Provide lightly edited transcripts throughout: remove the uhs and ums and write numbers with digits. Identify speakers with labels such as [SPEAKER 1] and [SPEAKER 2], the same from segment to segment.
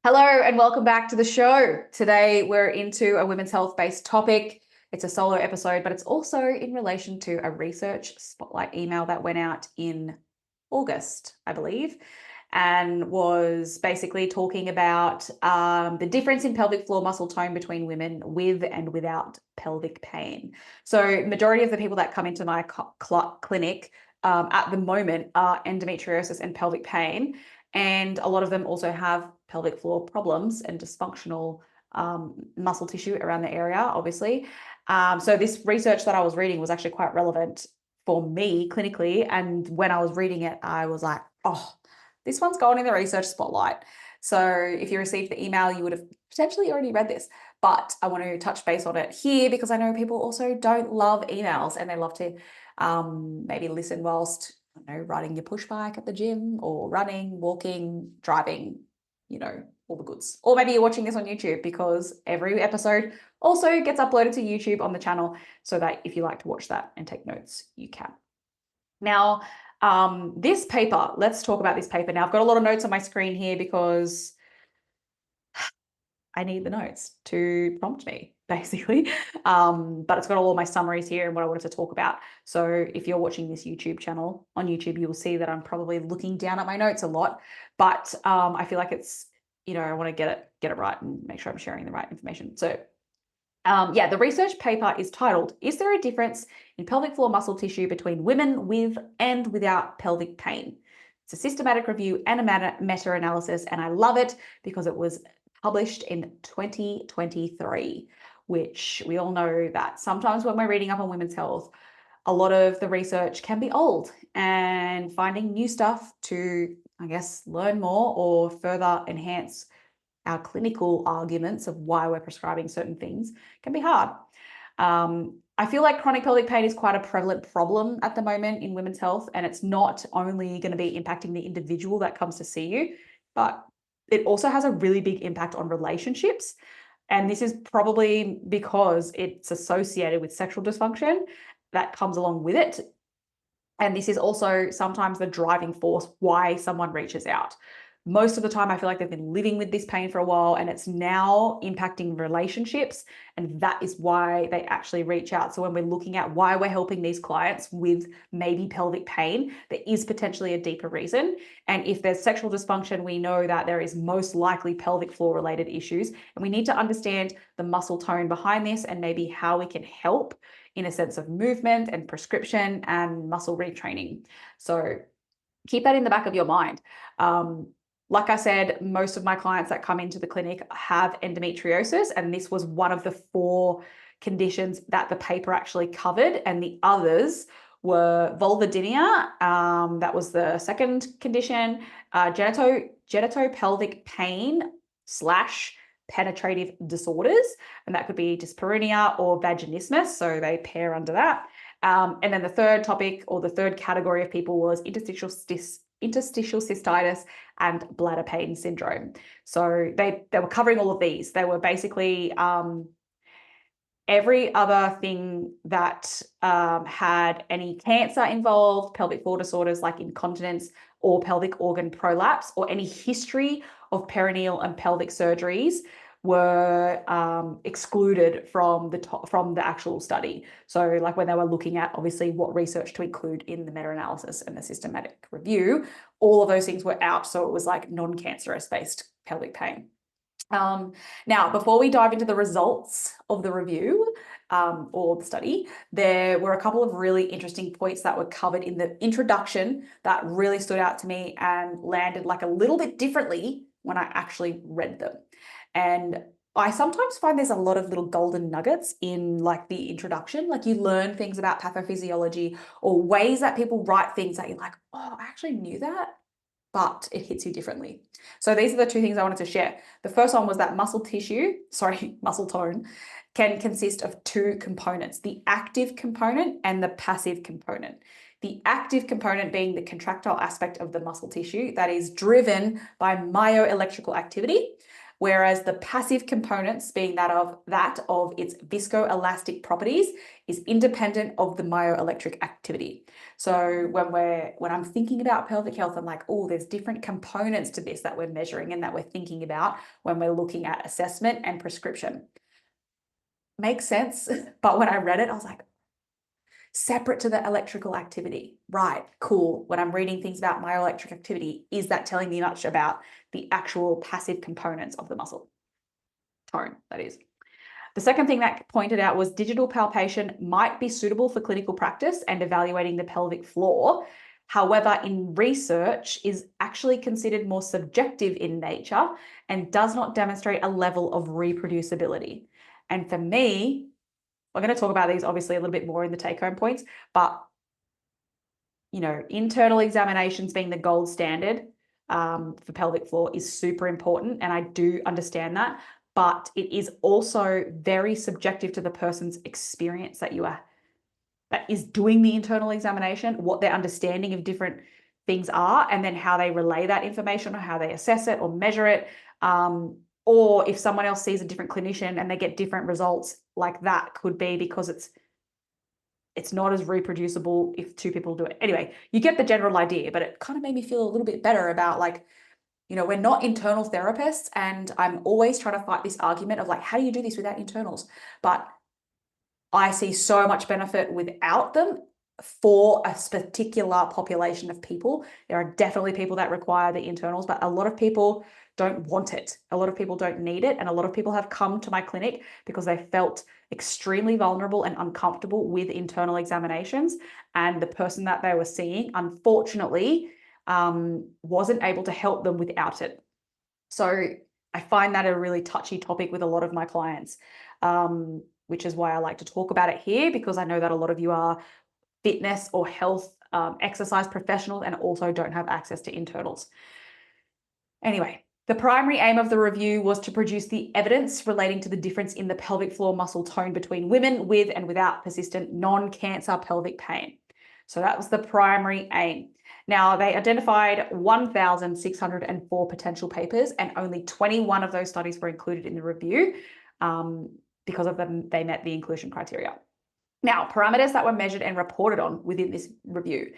[SPEAKER 1] Hello and welcome back to the show. Today we're into a women's health based topic. It's a solo episode, but it's also in relation to a research spotlight email that went out in August, I believe, and was basically talking about the difference in pelvic floor muscle tone between women with and without pelvic pain. So majority of the people that come into my clinic at the moment are endometriosis and pelvic pain. And a lot of them also have pelvic floor problems and dysfunctional muscle tissue around the area, obviously. So this research that I was reading was actually quite relevant for me clinically. And when I was reading it, I was like, oh, this one's going in the research spotlight. So if you received the email, you would have potentially already read this. But I want to touch base on it here because I know people also don't love emails and they love to maybe listen whilst riding your push bike at the gym or running, walking, driving, all the goods. Or maybe you're watching this on YouTube because every episode also gets uploaded to YouTube on the channel so that if you like to watch that and take notes, you can. Now, this paper, let's talk about this paper. Now, I've got a lot of notes on my screen here because I need the notes to prompt me, basically. But it's got all my summaries here and what I wanted to talk about. So if you're watching this YouTube channel on YouTube, you will see that I'm probably looking down at my notes a lot. But I feel like it's, I want to get it right and make sure I'm sharing the right information. So yeah, the research paper is titled, "Is there a difference in pelvic floor muscle tissue between women with and without pelvic pain?" It's a systematic review and a meta-analysis, and I love it because it was published in 2023, which we all know that sometimes when we're reading up on women's health, a lot of the research can be old, and finding new stuff to, I guess, learn more or further enhance our clinical arguments of why we're prescribing certain things can be hard. I feel like chronic pelvic pain is quite a prevalent problem at the moment in women's health, and it's not only going to be impacting the individual that comes to see you, but it also has a really big impact on relationships. And this is probably because it's associated with sexual dysfunction that comes along with it. And this is also sometimes the driving force why someone reaches out. Most of the time, I feel like they've been living with this pain for a while and it's now impacting relationships. And that is why they actually reach out. So when we're looking at why we're helping these clients with maybe pelvic pain, there is potentially a deeper reason. And if there's sexual dysfunction, we know that there is most likely pelvic floor related issues. And we need to understand the muscle tone behind this and maybe how we can help in a sense of movement and prescription and muscle retraining. So keep that in the back of your mind. Like I said, most of my clients that come into the clinic have endometriosis, and this was one of the 4 conditions that the paper actually covered, and the others were vulvodynia, that was the second condition, genitopelvic pain / penetrative disorders, and that could be dyspareunia or vaginismus, so they pair under that. And then the third topic or the third category of people was interstitial cystitis and bladder pain syndrome. So they were covering all of these. They were basically every other thing that had any cancer involved, pelvic floor disorders like incontinence or pelvic organ prolapse, or any history of perineal and pelvic surgeries were excluded from the actual study. So like when they were looking at obviously what research to include in the meta-analysis and the systematic review, all of those things were out. So it was like non-cancerous based pelvic pain. Now, before we dive into the results of the review or the study, there were a couple of really interesting points that were covered in the introduction that really stood out to me and landed like a little bit differently when I actually read them. And I sometimes find there's a lot of little golden nuggets in like the introduction, like you learn things about pathophysiology or ways that people write things that you're like, oh, I actually knew that, but it hits you differently. So these are the 2 things I wanted to share. The first one was that muscle tone can consist of 2 components, the active component and the passive component. The active component being the contractile aspect of the muscle tissue that is driven by myoelectrical activity, whereas the passive components, being that of its viscoelastic properties, is independent of the myoelectric activity. So when I'm thinking about pelvic health, I'm like, oh, there's different components to this that we're measuring and that we're thinking about when we're looking at assessment and prescription. Makes sense. But when I read it, I was like, separate to the electrical activity. Right, cool. When I'm reading things about myoelectric activity, is that telling me much about the actual passive components of the muscle? Tone, that is. The second thing that pointed out was digital palpation might be suitable for clinical practice and evaluating the pelvic floor. However, in research is actually considered more subjective in nature and does not demonstrate a level of reproducibility. And for me, we're going to talk about these obviously a little bit more in the take-home points, but internal examinations being the gold standard for pelvic floor is super important, and I do understand that, but it is also very subjective to the person's experience that is doing the internal examination, what their understanding of different things are, and then how they relay that information or how they assess it or measure it. Or if someone else sees a different clinician and they get different results, like that could be because it's not as reproducible if two people do it. Anyway, you get the general idea, but it kind of made me feel a little bit better about we're not internal therapists, and I'm always trying to fight this argument of how do you do this without internals? But I see so much benefit without them for a particular population of people. There are definitely people that require the internals, but a lot of people don't want it. A lot of people don't need it. And a lot of people have come to my clinic because they felt extremely vulnerable and uncomfortable with internal examinations. And the person that they were seeing, unfortunately, wasn't able to help them without it. So I find that a really touchy topic with a lot of my clients, which is why I like to talk about it here, because I know that a lot of you are fitness or health exercise professionals and also don't have access to internals. Anyway, the primary aim of the review was to produce the evidence relating to the difference in the pelvic floor muscle tone between women with and without persistent non-cancer pelvic pain. So that was the primary aim. Now, they identified 1,604 potential papers, and only 21 of those studies were included in the review. Because of them, they met the inclusion criteria. Now, parameters that were measured and reported on within this review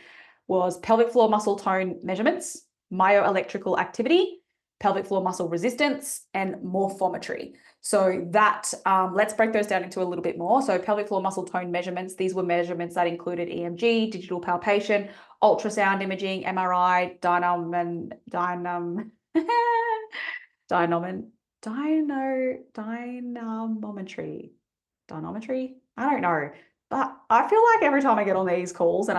[SPEAKER 1] was pelvic floor muscle tone measurements, myoelectrical activity, pelvic floor muscle resistance, and morphometry. So that, let's break those down into a little bit more. So pelvic floor muscle tone measurements, these were measurements that included EMG, digital palpation, ultrasound imaging, MRI, dynamometry. I don't know. But I feel like every time I get on these calls every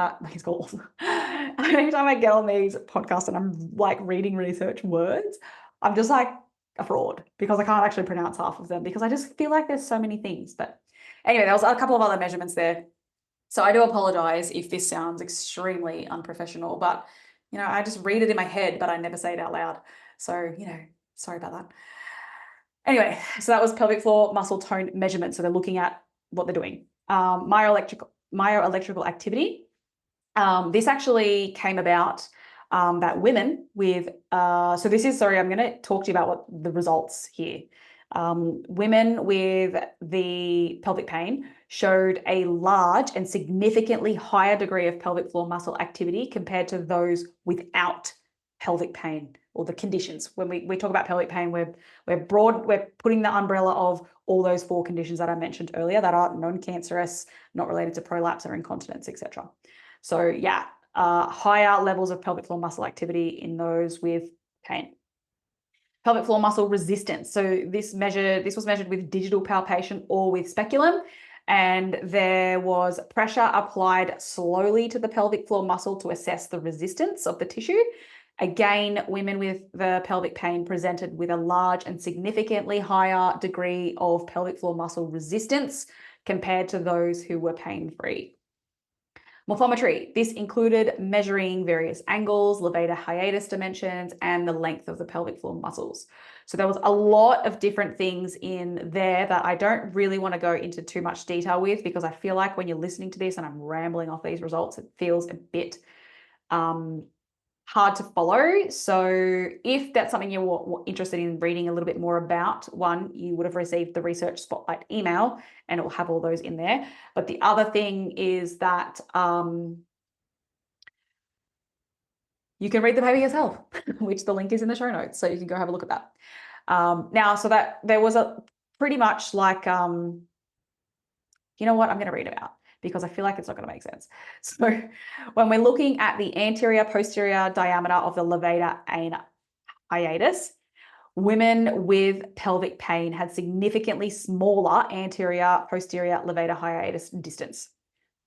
[SPEAKER 1] time I get on these podcasts and I'm reading research words, I'm just like a fraud because I can't actually pronounce half of them because I just feel like there's so many things. But anyway, there was a couple of other measurements there. So I do apologize if this sounds extremely unprofessional, but I just read it in my head, but I never say it out loud. So, sorry about that. Anyway, so that was pelvic floor muscle tone measurement. So they're looking at what they're doing. Myoelectrical activity. This actually came about that women with, I'm going to talk to you about what the results here. Women with the pelvic pain showed a large and significantly higher degree of pelvic floor muscle activity compared to those without pelvic pain or the conditions. When we talk about pelvic pain, we're putting the umbrella of all those 4 conditions that I mentioned earlier that are non-cancerous, not related to prolapse or incontinence, etc. So yeah, higher levels of pelvic floor muscle activity in those with pain. Pelvic floor muscle resistance. So this was measured with digital palpation or with speculum, and there was pressure applied slowly to the pelvic floor muscle to assess the resistance of the tissue. Again, women with the pelvic pain presented with a large and significantly higher degree of pelvic floor muscle resistance compared to those who were pain-free. Morphometry. This included measuring various angles, levator hiatus dimensions, and the length of the pelvic floor muscles. So there was a lot of different things in there that I don't really want to go into too much detail with because I feel like when you're listening to this and I'm rambling off these results, it feels a bit hard to follow. So if that's something you're interested in reading a little bit more about, one, you would have received the Research Spotlight email and it will have all those in there. But the other thing is that you can read the paper yourself, which the link is in the show notes. So you can go have a look at that. Now, so that there was a pretty much like, you know what, I'm going to read it out because I feel like it's not going to make sense. So when we're looking at the anterior posterior diameter of the levator and hiatus, women with pelvic pain had significantly smaller anterior posterior levator hiatus distance.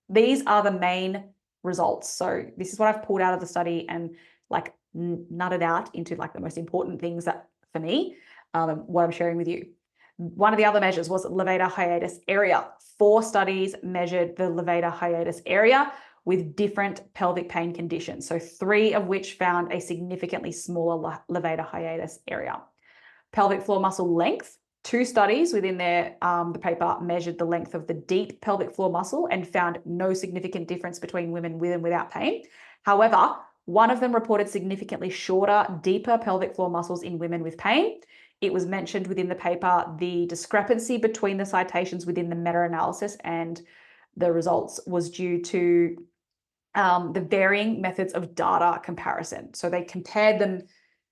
[SPEAKER 1] These are the main results. So this is what I've pulled out of the study and like nutted out into like the most important things that for me, what I'm sharing with you. One of the other measures was levator hiatus area. 4 studies measured the levator hiatus area with different pelvic pain conditions. So 3 of which found a significantly smaller levator hiatus area. Pelvic floor muscle length. 2 studies within their the paper measured the length of the deep pelvic floor muscle and found no significant difference between women with and without pain. However, one of them reported significantly shorter, deeper pelvic floor muscles in women with pain. It was mentioned within the paper the discrepancy between the citations within the meta-analysis and the results was due to the varying methods of data comparison. So they compared them.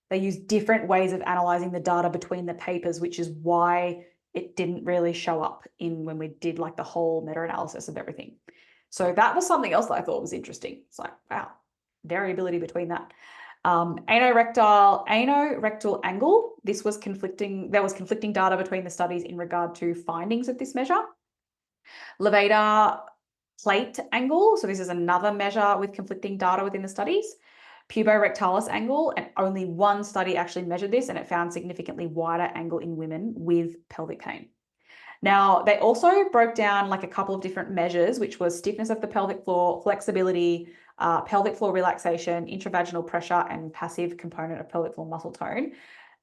[SPEAKER 1] They used different ways of analyzing the data between the papers, which is why it didn't really show up in when we did like the whole meta-analysis of everything. So that was something else that I thought was interesting. It's like, wow, variability between that. Anorectal angle. This was conflicting. There was conflicting data between the studies in regard to findings of this measure. Levator plate angle. So this is another measure with conflicting data within the studies. Puborectalis angle, and only one study actually measured this and it found significantly wider angle in women with pelvic pain. Now, they also broke down like a couple of different measures, which was stiffness of the pelvic floor, flexibility, pelvic floor relaxation, intravaginal pressure, and passive component of pelvic floor muscle tone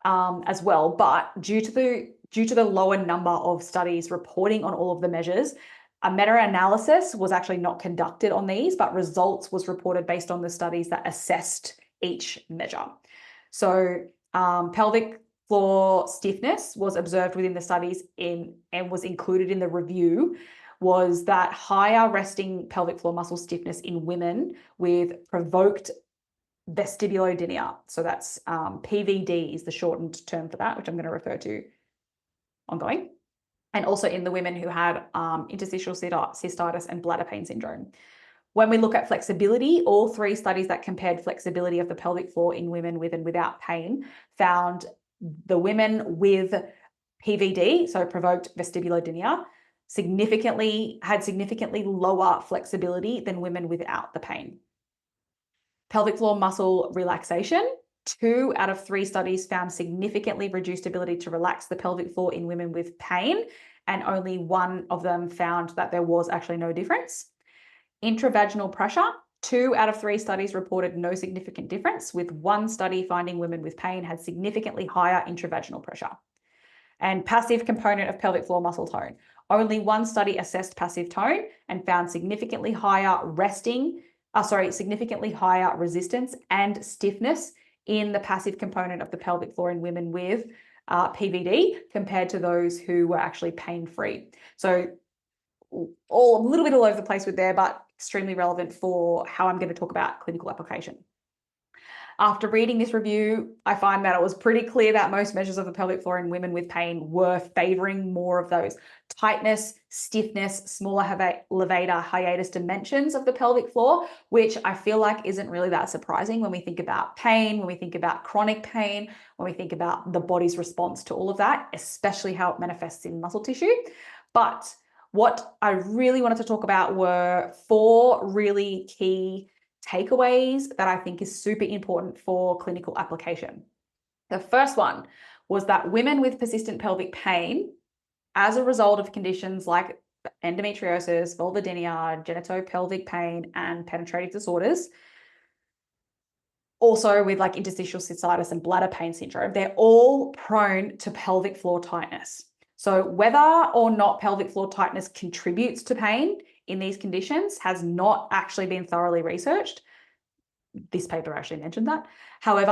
[SPEAKER 1] as well. But due to the lower number of studies reporting on all of the measures, a meta-analysis was actually not conducted on these, but results was reported based on the studies that assessed each measure. So pelvic floor stiffness was observed within the studies and was included in the review, was that higher resting pelvic floor muscle stiffness in women with provoked vestibulodynia. So that's PVD is the shortened term for that, which I'm going to refer to ongoing. And also in the women who had interstitial cystitis and bladder pain syndrome. When we look at flexibility, all 3 studies that compared flexibility of the pelvic floor in women with and without pain found the women with PVD, so provoked vestibulodynia, had significantly lower flexibility than women without the pain. Pelvic floor muscle relaxation. 2 out of 3 studies found significantly reduced ability to relax the pelvic floor in women with pain, and only 1 of them found that there was actually no difference. Intravaginal pressure. 2 out of 3 studies reported no significant difference, with 1 study finding women with pain had significantly higher intravaginal pressure. And passive component of pelvic floor muscle tone. Only 1 study assessed passive tone and found significantly higher significantly higher resistance and stiffness in the passive component of the pelvic floor in women with PVD compared to those who were actually pain-free. So a little bit all over the place with there, but extremely relevant for how I'm going to talk about clinical application. After reading this review, I find that it was pretty clear that most measures of the pelvic floor in women with pain were favoring more of those tightness, stiffness, smaller levator hiatus dimensions of the pelvic floor, which I feel like isn't really that surprising when we think about pain, when we think about chronic pain, when we think about the body's response to all of that, especially how it manifests in muscle tissue. But what I really wanted to talk about were 4 really key takeaways that I think is super important for clinical application. The first one was that women with persistent pelvic pain, as a result of conditions like endometriosis, vulvodynia, genitopelvic pain, and penetrative disorders, also with like interstitial cystitis and bladder pain syndrome, they're all prone to pelvic floor tightness. So whether or not pelvic floor tightness contributes to pain in these conditions has not actually been thoroughly researched. this paper actually mentioned that. However,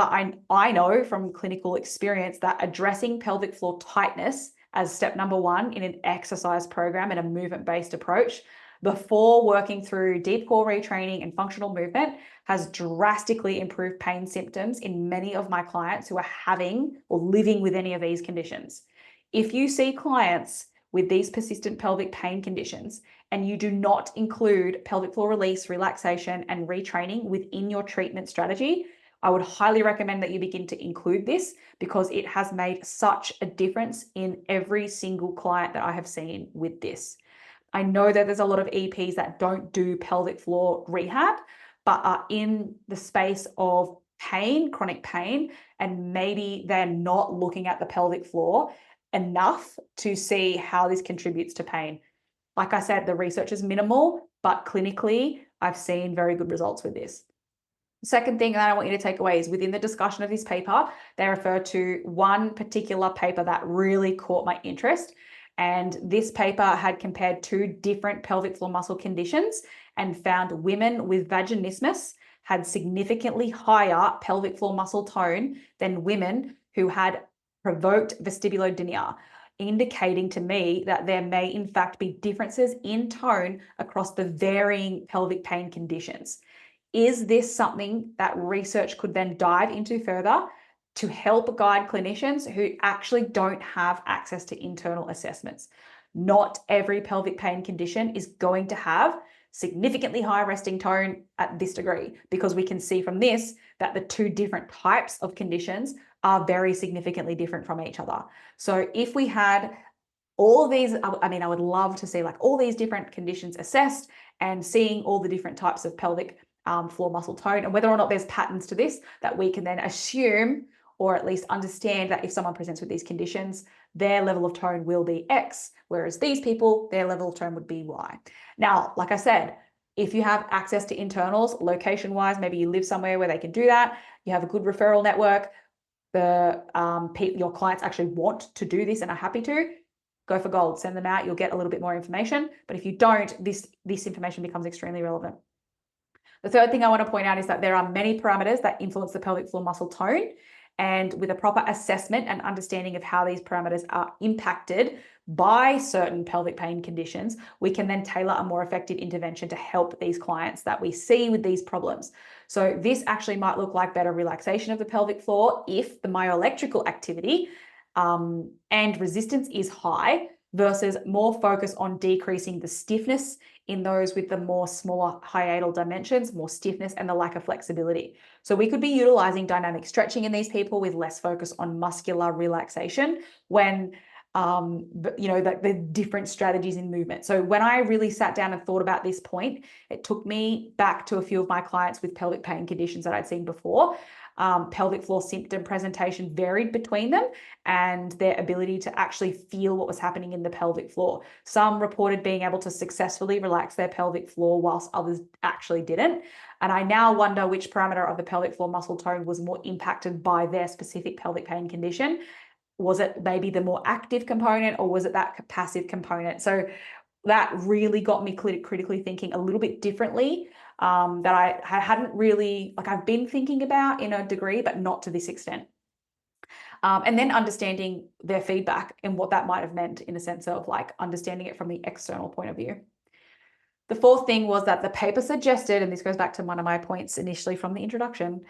[SPEAKER 1] I know from clinical experience that addressing pelvic floor tightness as step number one in an exercise program and a movement-based approach before working through deep core retraining and functional movement has drastically improved pain symptoms in many of my clients who are having or living with any of these conditions. If you see clients with these persistent pelvic pain conditions and you do not include pelvic floor release, relaxation, and retraining within your treatment strategy, I would highly recommend that you begin to include this because it has made such a difference in every single client that I have seen with this. I know that there's a lot of EPs that don't do pelvic floor rehab, but are in the space of pain, chronic pain, and maybe they're not looking at the pelvic floor enough to see how this contributes to pain. Like I said, the research is minimal, but clinically, I've seen very good results with this. The second thing that I want you to take away is within the discussion of this paper, they refer to one particular paper that really caught my interest. And this paper had compared two different pelvic floor muscle conditions and found women with vaginismus had significantly higher pelvic floor muscle tone than women who had provoked vestibulodynia, indicating to me that there may in fact be differences in tone across the varying pelvic pain conditions. Is this something that research could then dive into further to help guide clinicians who actually don't have access to internal assessments? Not every pelvic pain condition is going to have significantly high resting tone at this degree, because we can see from this that the two different types of conditions are very significantly different from each other. So if we had all these, I would love to see like all these different conditions assessed and seeing all the different types of pelvic floor muscle tone and whether or not there's patterns to this that we can then assume or at least understand that if someone presents with these conditions, their level of tone will be X, whereas these people, their level of tone would be Y. Now, like I said, if you have access to internals, location-wise, maybe you live somewhere where they can do that, you have a good referral network, your clients actually want to do this and are happy to, go for gold, send them out, you'll get a little bit more information. But if you don't, this information becomes extremely relevant. The third thing I want to point out is that there are many parameters that influence the pelvic floor muscle tone. And with a proper assessment and understanding of how these parameters are impacted by certain pelvic pain conditions, we can then tailor a more effective intervention to help these clients that we see with these problems. So this actually might look like better relaxation of the pelvic floor if the myoelectrical activity and resistance is high, versus more focus on decreasing the stiffness in those with the more smaller hiatal dimensions, more stiffness and the lack of flexibility. So we could be utilizing dynamic stretching in these people with less focus on muscular relaxation when the different strategies in movement. So when I really sat down and thought about this point, it took me back to a few of my clients with pelvic pain conditions that I'd seen before. Pelvic floor symptom presentation varied between them and their ability to actually feel what was happening in the pelvic floor. Some reported being able to successfully relax their pelvic floor whilst others actually didn't. And I now wonder which parameter of the pelvic floor muscle tone was more impacted by their specific pelvic pain condition. Was it maybe the more active component or was it that passive component? So that really got me critically thinking a little bit differently that I hadn't really, I've been thinking about in a degree, but not to this extent. And then understanding their feedback and what that might have meant in a sense of understanding it from the external point of view. The fourth thing was that the paper suggested, and this goes back to one of my points initially from the introduction,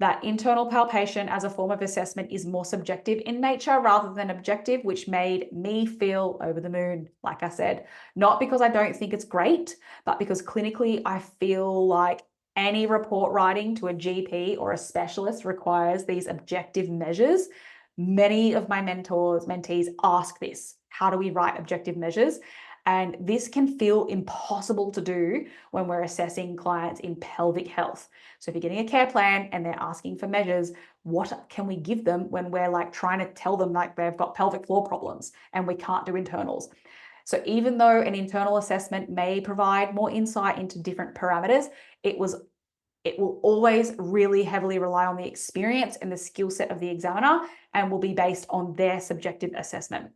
[SPEAKER 1] that internal palpation as a form of assessment is more subjective in nature rather than objective, which made me feel over the moon, like I said. Not because I don't think it's great, but because clinically I feel like any report writing to a GP or a specialist requires these objective measures. Many of my mentees ask this: how do we write objective measures? And this can feel impossible to do when we're assessing clients in pelvic health. So if you're getting a care plan and they're asking for measures, what can we give them when we're trying to tell them they've got pelvic floor problems and we can't do internals? So even though an internal assessment may provide more insight into different parameters, it will always really heavily rely on the experience and the skill set of the examiner and will be based on their subjective assessment.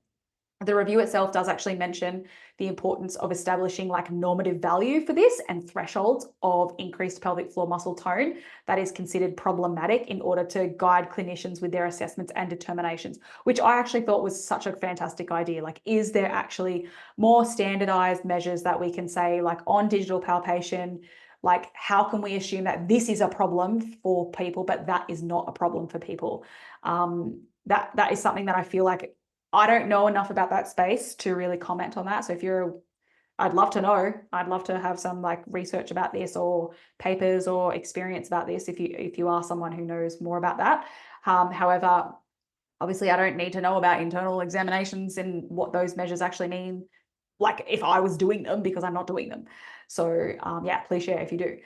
[SPEAKER 1] The review itself does actually mention the importance of establishing like normative value for this and thresholds of increased pelvic floor muscle tone that is considered problematic in order to guide clinicians with their assessments and determinations, which I actually thought was such a fantastic idea. Like, is there actually more standardized measures that we can say, like on digital palpation, like how can we assume that this is a problem for people, but that is not a problem for people? That is something that I feel like I don't know enough about that space to really comment on that. So if you're, I'd love to know. I'd love to have some like research about this or papers or experience about this if you are someone who knows more about that. However, obviously I don't need to know about internal examinations and what those measures actually mean, like if I was doing them, because I'm not doing them. So yeah, please share if you do.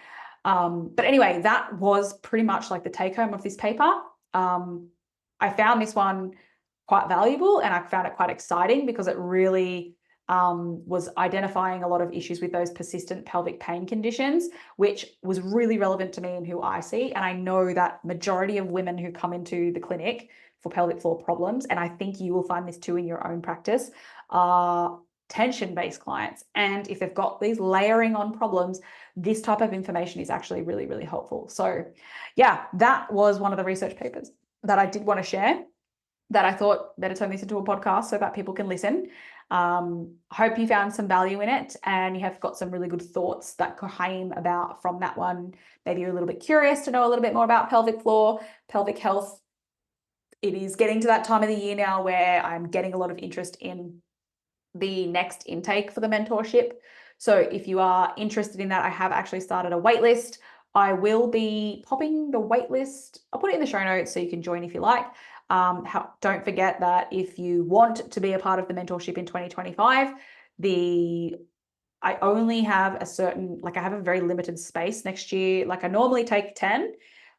[SPEAKER 1] But anyway, that was pretty much like the take home of this paper. I found this one quite valuable and I found it quite exciting because it really was identifying a lot of issues with those persistent pelvic pain conditions, which was really relevant to me and who I see. And I know that majority of women who come into the clinic for pelvic floor problems, and I think you will find this too in your own practice, are tension-based clients. And if they've got these layering on problems, this type of information is actually really, really helpful. So yeah, that was one of the research papers that I did want to share, that I thought better turn this into a podcast so that people can listen. Hope you found some value in it and you have got some really good thoughts that came about from that one. Maybe you're a little bit curious to know a little bit more about pelvic floor, pelvic health. It is getting to that time of the year now where I'm getting a lot of interest in the next intake for the mentorship. So if you are interested in that, I have actually started a wait list. I will be popping the wait list. I'll put it in the show notes so you can join if you like. Don't forget that if you want to be a part of the mentorship in 2025, I only have a certain, like I have a very limited space next year. Like I normally take 10.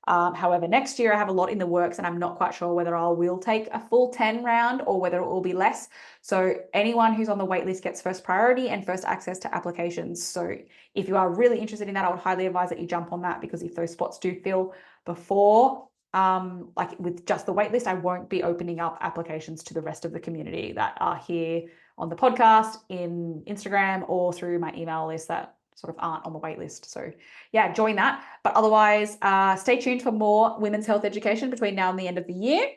[SPEAKER 1] However, next year I have a lot in the works and I'm not quite sure whether I will take a full 10 round or whether it will be less. So anyone who's on the wait list gets first priority and first access to applications. So if you are really interested in that, I would highly advise that you jump on that, because if those spots do fill before, like with just the wait list, I won't be opening up applications to the rest of the community that are here on the podcast, in Instagram, or through my email list that sort of aren't on the wait list. So yeah, join that. But otherwise, stay tuned for more women's health education between now and the end of the year.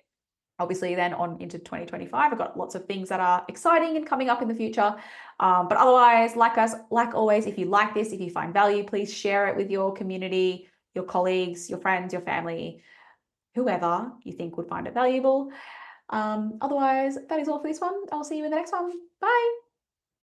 [SPEAKER 1] Obviously then on into 2025, I've got lots of things that are exciting and coming up in the future. But otherwise, like always, if you like this, if you find value, please share it with your community, your colleagues, your friends, your family, whoever you think would find it valuable. Otherwise, that is all for this one. I'll see you in the next one. Bye.